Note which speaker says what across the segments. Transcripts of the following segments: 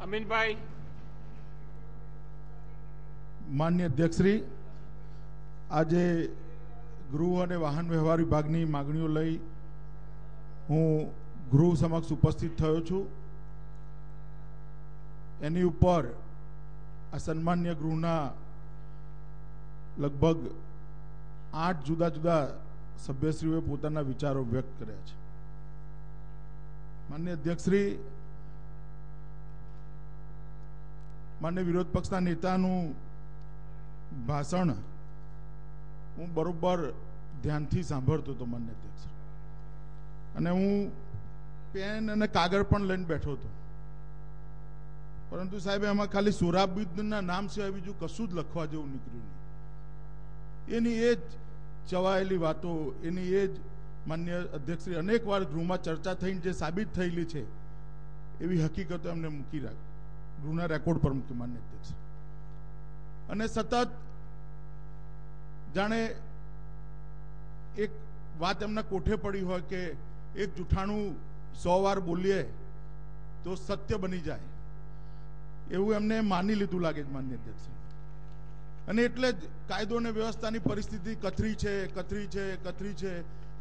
Speaker 1: અમીનભાઈ.
Speaker 2: માન્ય અધ્યક્ષશ્રી, આજે ગૃહ અને વાહન વ્યવહાર વિભાગની માગણીઓ લઈ હું ગૃહ સમક્ષ ઉપસ્થિત થયો છું. એની ઉપર આ સન્માન્ય ગૃહના લગભગ 8 જુદા જુદા સભ્યશ્રીઓએ પોતાના વિચારો વ્યક્ત કર્યા છે. માન્ય અધ્યક્ષશ્રી, માન્ય વિરોધ પક્ષના નેતાનું ભાષણ હું બરોબર ધ્યાનથી સાંભળતો હતો માન્ય અધ્યક્ષ, અને હું પેન અને કાગળ પણ લઈને બેઠો હતો. પરંતુ સાહેબ, એમાં ખાલી સોરાબીદના નામ સિવાય બીજું કશું જ લખવા જેવું નીકળ્યું નહીં. એની એ જ ચવાયેલી વાતો, એની એ જ માન્ય અધ્યક્ષશ્રી અનેક વાર ગૃહમાં ચર્ચા થઈને જે સાબિત થયેલી છે એવી હકીકતો એમને મૂકી રાખ, ગૃહના રેકોર્ડ પર મૂકી માન્ય અધ્યક્ષ. અને સતત જાણે એક વાત એમના કોઠે પડી હોય કે એક જૂઠાણું 100 વાર બોલીએ તો સત્ય બની જાય, એવું એમને માની લીધું લાગે છે માન્ય અધ્યક્ષ. અને એટલે જ કાયદો અને વ્યવસ્થાની પરિસ્થિતિ કથરી છે.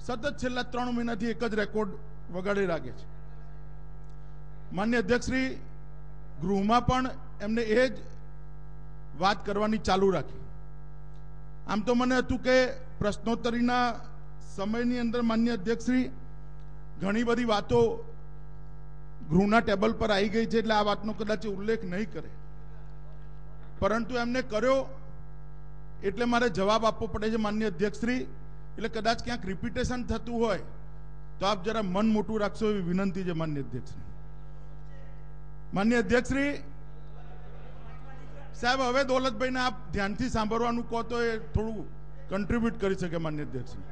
Speaker 2: સતત છેલ્લા 3 મહિનાથી એક જ રેકોર્ડ વગાડી રાખે છે. માન્ય અધ્યક્ષશ્રી, ગૃહમાં પણ એમને એ જ વાત કરવાની ચાલુ રાખી. આમ તો મને હતું કે પ્રશ્નોત્તરીના સમયની અંદર માન્ય અધ્યક્ષશ્રી ઘણી બધી વાતો ગૃહના ટેબલ પર આવી ગઈ છે, એટલે આ વાતનો કદાચ ઉલ્લેખ નહીં કરે, પરંતુ એમને કર્યો એટલે મારે જવાબ આપવો પડે છે માન્ય અધ્યક્ષશ્રી. એટલે કદાચ ક્યાંક રિપીટેશન થતું હોય તો આપ જરા મન મોટું રાખશો એવી વિનંતી છે માન્ય અધ્યક્ષશ્રી. માન્ય અધ્યક્ષશ્રી સાહેબ, હવે દોલતભાઈને આપ ધ્યાનથી સાંભળવાનું કહો તો એ થોડું કન્ટ્રીબ્યુટ કરી શકે માન્ય અધ્યક્ષશ્રી.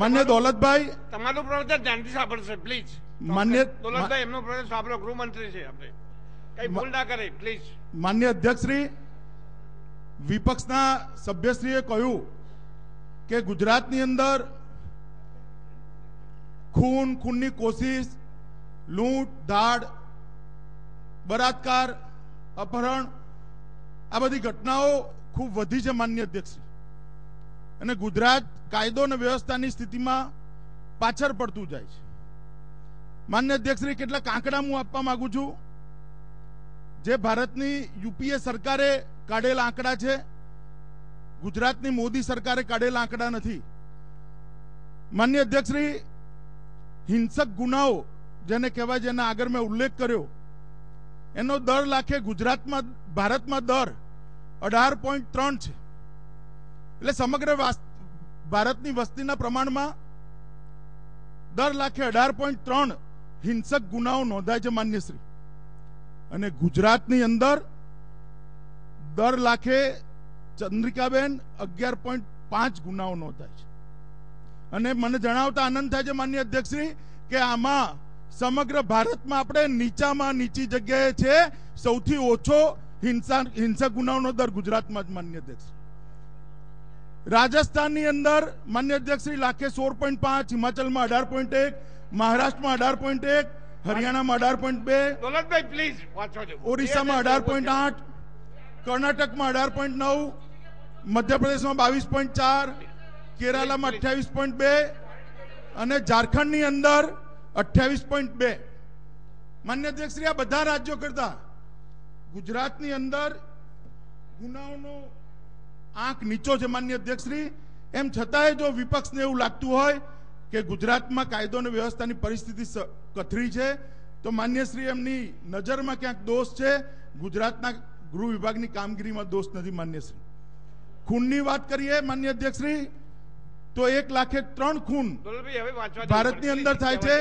Speaker 2: માન્ય દોલતભાઈ,
Speaker 1: તમારું પ્રવચન ધ્યાનથી સાંભળશે પ્લીઝ.
Speaker 2: માન્ય
Speaker 1: દોલતભાઈ, એમનું પ્રવચન સાંભળો. ગૃહમંત્રી છે, આપણે કઈ ભૂલ ના કરે પ્લીઝ.
Speaker 2: માન્ય અધ્યક્ષશ્રી, વિપક્ષના સભ્યશ્રીએ કહ્યું કે ગુજરાતની અંદર ખૂનની કોશિશ, લૂંટ ધાડ, બળાત્કાર, અપહરણ, આ બધી ઘટનાઓ ખૂબ વધી છે માન્ય અધ્યક્ષ. અને ગુજરાત કાયદો અને વ્યવસ્થાની સ્થિતિમાં પાછળ પડતું જાય છે. માન્ય અધ્યક્ષશ્રી, કેટલાક આંકડા હું આપવા માંગુ છું, જે ભારતની યુપીએ સરકારે કાઢેલા આંકડા છે, ગુજરાતની મોદી સરકારે કાઢેલા આંકડા નથી. માન્ય અધ્યક્ષશ્રી, હિંસક ગુનાઓ જેને કહેવાય, જેના આગળ મેં ઉલ્લેખ કર્યો, એનો દર લાખે ગુજરાતમાં, ભારતમાં દર 18.3 છે. એટલે સમગ્ર ભારતની વસ્તીના પ્રમાણમાં દર લાખે 18.3 હિંસક ગુનાઓ નોંધાય છે માન્યશ્રી. અને ગુજરાતની અંદર દર લાખે ચંદ્રિકાબેન 11.5 ગુનાઓ નોંધાય છે. અને મને જણાવતા આનંદ થાય છે માન્ય અધ્યક્ષશ્રી કે આમાં સમગ્ર ભારતમાં આપણે નીચામાં નીચી જગ્યાએ છે. સૌથી ઓછો હિંસક ગુનાઓનો દર ગુજરાતમાં જ માન્ય અધ્યક્ષ. રાજસ્થાનની અંદર માન્ય અધ્યક્ષશ્રી લાખે 16.5, હિમાચલમાં 18.1, મહારાષ્ટ્રમાં 18.1, હરિયાણામાં 18.2,
Speaker 1: દોલતભાઈ પ્લીઝ વાંચો.
Speaker 2: ઓરિસ્સામાં 18.8, કર્ણાટકમાં 18.9, મધ્યપ્રદેશમાં 22.4, કેરાલામાં 28.2 અને ઝારખંડની અંદર 28.2. માન્ય અધ્યક્ષશ્રી, આ બધા રાજ્યો કરતા ગુજરાતની અંદર ગુનાઓનો આંક નીચો છે માન્ય અધ્યક્ષશ્રી. એમ છતાંય જો વિપક્ષને એવું લાગતું હોય કે ગુજરાતમાં કાયદો અને વ્યવસ્થાની પરિસ્થિતિ કથરી છે, તો માન્યશ્રી એમની નજરમાં ક્યાંક દોષ છે. ગુજરાતના ગૃહ વિભાગની કામગીરીમાં દોષ નથી માન્યશ્રી. ખૂનની વાત કરીએ માન્ય અધ્યક્ષશ્રી, તો 1,03,000 ખૂન ભારતની અંદર થાય છે.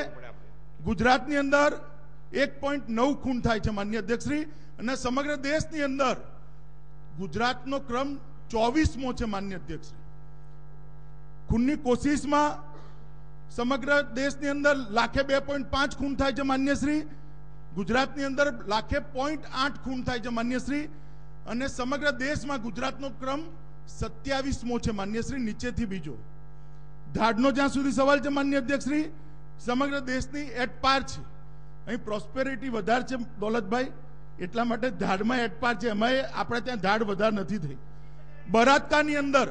Speaker 2: ગુજરાતની અંદર 1.9 ખૂન થાય છે માન્ય અધ્યક્ષશ્રી. અને સમગ્ર દેશની અંદર ગુજરાતનો ક્રમ 24મો છે માન્ય અધ્યક્ષશ્રી. ખૂનની કોશિશમાં સમગ્ર દેશની અંદર લાખે 2.5 ખૂન થાય છે માન્યશ્રી. ગુજરાતની અંદર લાખે 0.8 ખૂન થાય છે માન્યશ્રી. અને સમગ્ર દેશમાં ગુજરાતનો ક્રમ 27મો છે માન્યશ્રી, નીચેથી બીજો. ધાડનો જ્યાં સુધી સવાલ છે માન્ય અધ્યક્ષશ્રી, સમગ્ર દેશની એટ પાર છે. અહીં પ્રોસ્પેરિટી વધારે છે દોલતભાઈ, એટલા માટે ધાડમાં એટપાર છે, એમાં આપણે ત્યાં ધાડ વધારે નથી થઈ. બળાત્કારની અંદર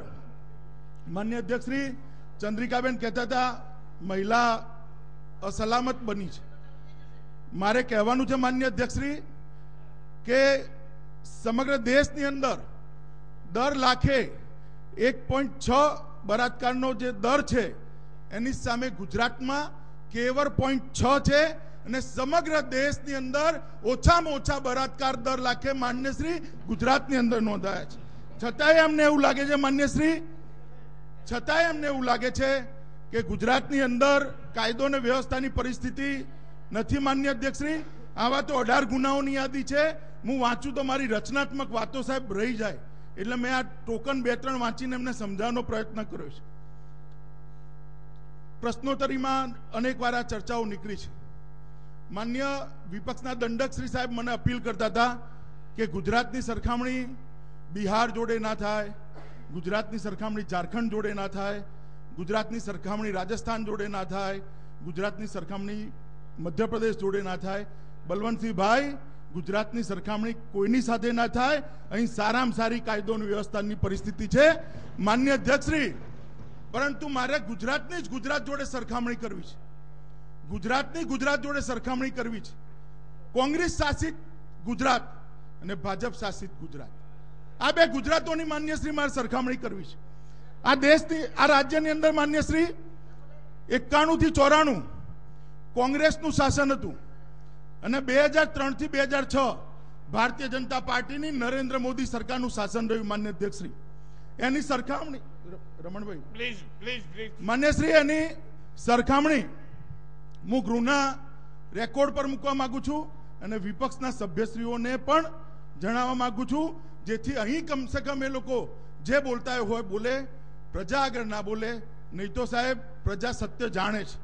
Speaker 2: માન્ય અધ્યક્ષશ્રી ચંદ્રિકાબેન કહેતા હતા મહિલા અસલામત બની છે. મારે કહેવાનું છે માન્ય અધ્યક્ષશ્રી કે સમગ્ર દેશની અંદર દર લાખે 1.6 બળાત્કારનો જે દર છે એની સામે ગુજરાતમાં કેવળ 0.6 છે અને સમગ્ર દેશની અંદર ઓછામાં ઓછા બળાત્કાર દર લાખે માન્યશ્રી ગુજરાતની અંદર નોંધાયા છે. છતાંય અમને એવું લાગે છે માન્યશ્રી, છતાંય અમને એવું લાગે છે કે ગુજરાતની અંદર કાયદો અને વ્યવસ્થાની પરિસ્થિતિ નથી. માન્ય અધ્યક્ષશ્રી, આવા તો 18 ગુનાઓની યાદી છે. હું વાંચું તો મારી રચનાત્મક વાતો સાહેબ રહી જાય, એટલે મેં આ ટોકન 2-3 વાંચીને એમને સમજાવવાનો પ્રયત્ન કર્યો છે. પ્રશ્નોત્તરીમાં અનેક વાર આ ચર્ચાઓ નીકળી છે. માન્ય વિપક્ષના દંડક શ્રી સાહેબ મને અપીલ કરતા હતા કે ગુજરાતની સરખામણી બિહાર જોડે ના થાય, ગુજરાતની સરખામણી ઝારખંડ જોડે ના થાય, ગુજરાતની સરખામણી રાજસ્થાન જોડે ના થાય, ગુજરાતની સરખામણી મધ્યપ્રદેશ જોડે ના થાય. બલવંતસિંહભાઈ, ગુજરાતની સરખામણી કોઈની સાથે ના થાય. અહીં સારામાં સારી કાયદો અને વ્યવસ્થાની પરિસ્થિતિ છે માન્ય અધ્યક્ષશ્રી. પરંતુ મારે ગુજરાતની જ ગુજરાત જોડે સરખામણી કરવી છે, ગુજરાતની ગુજરાત જોડે સરખામણી કરવી છે. કોંગ્રેસ શાસિત ગુજરાત અને ભાજપ શાસિત ગુજરાત, આ બે ગુજરાતોની માન્યશ્રી મારે સરખામણી કરવી છે. આ દેશની, આ રાજ્યની અંદર માન્યશ્રી 91 થી 94 કોંગ્રેસનું શાસન હતું અને 2003 થી 2006 ભારતીય જનતા પાર્ટીની નરેન્દ્ર મોદી સરકારનું શાસન રહ્યું. માન્ય અધ્યક્ષશ્રી, એની સરખામણી, રમણભાઈ
Speaker 1: પ્લીઝ પ્લીઝ પ્લીઝ,
Speaker 2: માન્યશ્રી, એની સરખામણી હું ગૃહના રેકોર્ડ પર મૂકવા માંગુ છું અને વિપક્ષના સભ્યશ્રીઓને પણ જણાવવા માંગુ છું, જેથી અહીં કમસે કમ એ લોકો જે બોલતા હોય બોલે, પ્રજા આગળ ના બોલે. નહીં તો સાહેબ પ્રજા સત્ય જાણે છે.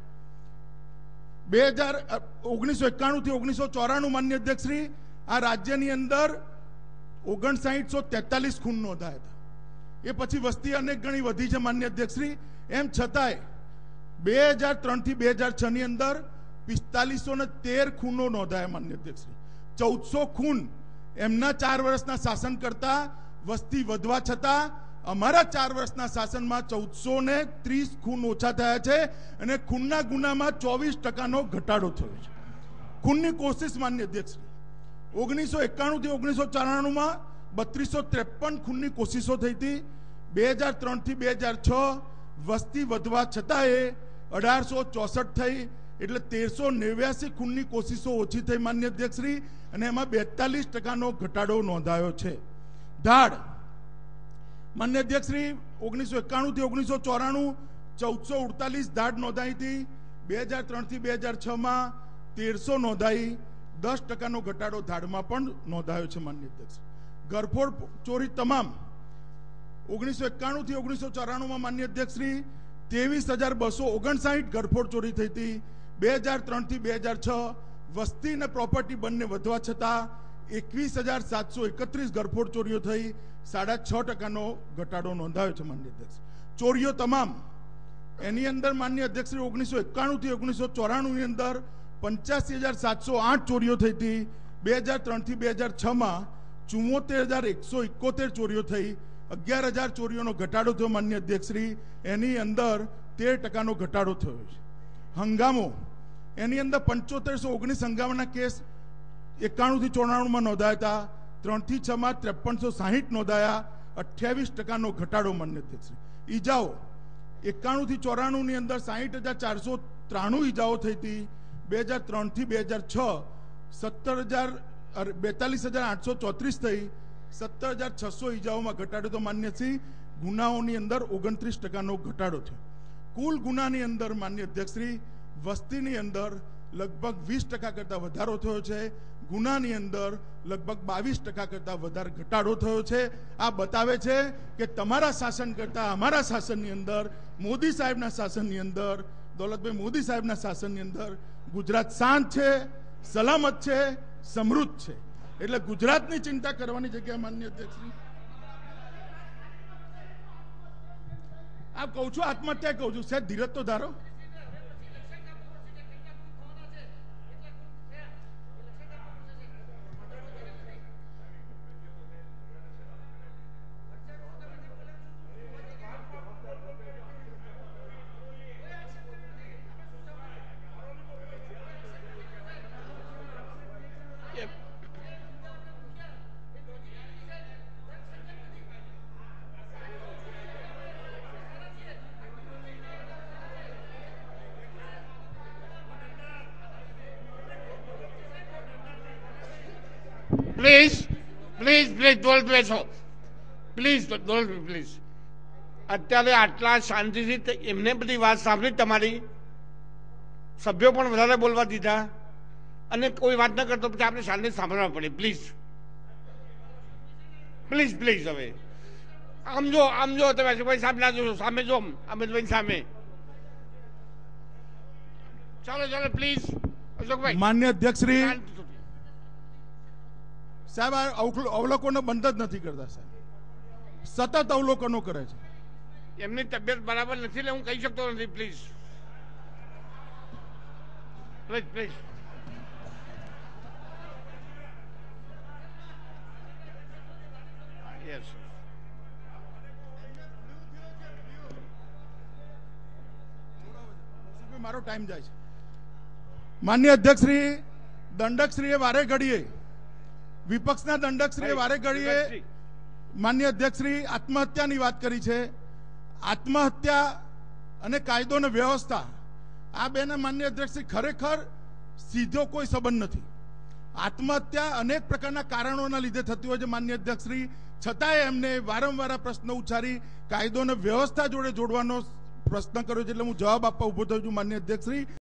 Speaker 2: 1991 થી 1994 માન્ય અધ્યક્ષશ્રી આ રાજ્યની અંદર 5943 ખૂન નોંધાયા હતા. એ પછી વસ્તી અનેક ગણી વધી છે માન્ય અધ્યક્ષશ્રી. એમ છતાંય 2003 થી 2006 ની અંદર 4513 ખૂનો નોંધાયા માન્ય અધ્યક્ષશ્રી. 1400 ખૂન એમના 4 વર્ષના શાસન કરતા વસ્તી વધવા છતાં અમારા 4 વર્ષના શાસનમાં 1430 ખૂન ઓછા થયા છે અને ખૂનના ગુનામાં 24% ઘટાડો થયો છે. ખૂનની કોશિશ માન્ય અધ્યક્ષશ્રી 1991 થી 1994 3253 ખૂનની કોશિશો થઈ હતી. 2003 થી 2006 વસ્તી વધવા છતાં એ 1864 થઈ, એટલે 1389 ખૂનની કોશિશો ઓછી થઈ માન્ય અધ્યક્ષશ્રી, અને એમાં 42% ઘટાડો નોંધાયો છે. ધાડ માન્ય અધ્યક્ષશ્રી 1991 થી 1994 1448 ધાડ નોંધાઈ હતી. 2003 થી 2006 માં 1300 નોંધાઈ, 10% ઘટાડો ધાડમાં પણ નોંધાયો છે માન્ય અધ્યક્ષ. ઘરફોડ ચોરી તમામ 1991 થી 1994 માં માન્ય અધ્યક્ષશ્રી 23,259 ઘરફોડ ચોરી થઈ હતી. 2003 થી 2006 વસ્તી અને પ્રોપર્ટી બંને વધવા છતાં 21,731 ઘરફોડ ચોરીઓ થઈ, 6.5% ઘટાડો નોંધાયો છે માન્ય અધ્યક્ષ. ચોરીઓ તમામ એની અંદર માન્ય અધ્યક્ષશ્રી 1991 થી 1994 ની અંદર 85,708 ચોરીઓ થઈ હતી. 2003 થી 2006 માં 74,171 ચોરીઓ થઈ, 11,000 ચોરીઓનો ઘટાડો થયો માન્ય અધ્યક્ષશ્રી. એની અંદર 13% ઘટાડો થયો છે. હંગામો એની અંદર 7519 હંગામાના કેસ 91 થી 94 માં નોંધાયા હતા. 3 થી 6 માં 5360 નોંધાયા, 28% ઘટાડો માન્ય અધ્યક્ષશ્રી. ઈજાઓ 91 થી 94 ની અંદર 60,493 ઈજાઓ થઈ હતી. 2003 થી 2006 42,834 થઈ, 17,600 ઈજાઓમાં ઘટાડો તો માન્ય છે. ગુનાઓની અંદર 29% ઘટાડો થયો. કુલ ગુનાની અંદર માન્ય અધ્યક્ષશ્રી વસ્તીની અંદર લગભગ 20% કરતાં વધારો થયો છે, ગુનાની અંદર લગભગ 22% કરતાં વધારે ઘટાડો થયો છે. આ બતાવે છે કે તમારા શાસન કરતાં અમારા શાસનની અંદર, મોદી સાહેબના શાસનની અંદર, દોલતભાઈ મોદી સાહેબના શાસનની અંદર ગુજરાત શાંત છે, સલામત છે, સમૃદ્ધ છે. એટલે ગુજરાતની ચિંતા કરવાની જગ્યાએ માન્ય અધ્યક્ષશ્રી આપ કહું છું, આત્મહત્યા કહું છું, સાહેબ ધીરજ તો ધારો.
Speaker 1: પ્લીઝ પ્લીઝ પ્લીઝ ડોન્ટ બેસો, પ્લીઝ ડોન્ટ પ્લીઝ. અત્યારે આટલા શાંતિથી એમને બધી વાત સાંભળી તમારી, સભ્યો પણ વધારે બોલવા દીધા, અને કોઈ વાત ન કરતો પછી આપણે શાંતિ સાંભળવા પડે. Please please please. હવે આમ જો તમે અશોકભાઈ સામે ના જોશો, સામે જો અમિતભાઈ સામે. ચાલો ચાલો પ્લીઝ અશોકભાઈ.
Speaker 2: માન્ય અધ્યક્ષ શ્રી સાહેબ આ અવલોકનો બંધ જ નથી કરતા સાહેબ, સતત અવલોકનો કરે છે.
Speaker 1: એમની તબિયત બરાબર નથી એટલે હું કહી શકતો નથી. Please please please. યસ.
Speaker 2: મારો ટાઈમ જાય છે. માન્ય અધ્યક્ષશ્રી, દંડકશ્રીએ વારે ઘડીએ, વિપક્ષના દંડકશ્રીએ વારે ઘડીએ માન્ય અધ્યક્ષશ્રી આત્મહત્યાની વાત કરી છે. આત્મહત્યા અને કાયદો અને વ્યવસ્થા આ બેના માન્ય અધ્યક્ષશ્રી ખરેખર સીધો કોઈ સંબંધ નથી. આત્મહત્યા અનેક પ્રકારના કારણોના લીધે થતી હોય છે માન્ય અધ્યક્ષશ્રી, છતાંય એમને વારંવાર પ્રશ્ન ઉચ્ચારી કાયદો અને વ્યવસ્થા જોડે જોડવાનો પ્રશ્ન કર્યો છે, એટલે હું જવાબ આપવા ઉભો થયો છું માન્ય અધ્યક્ષશ્રી.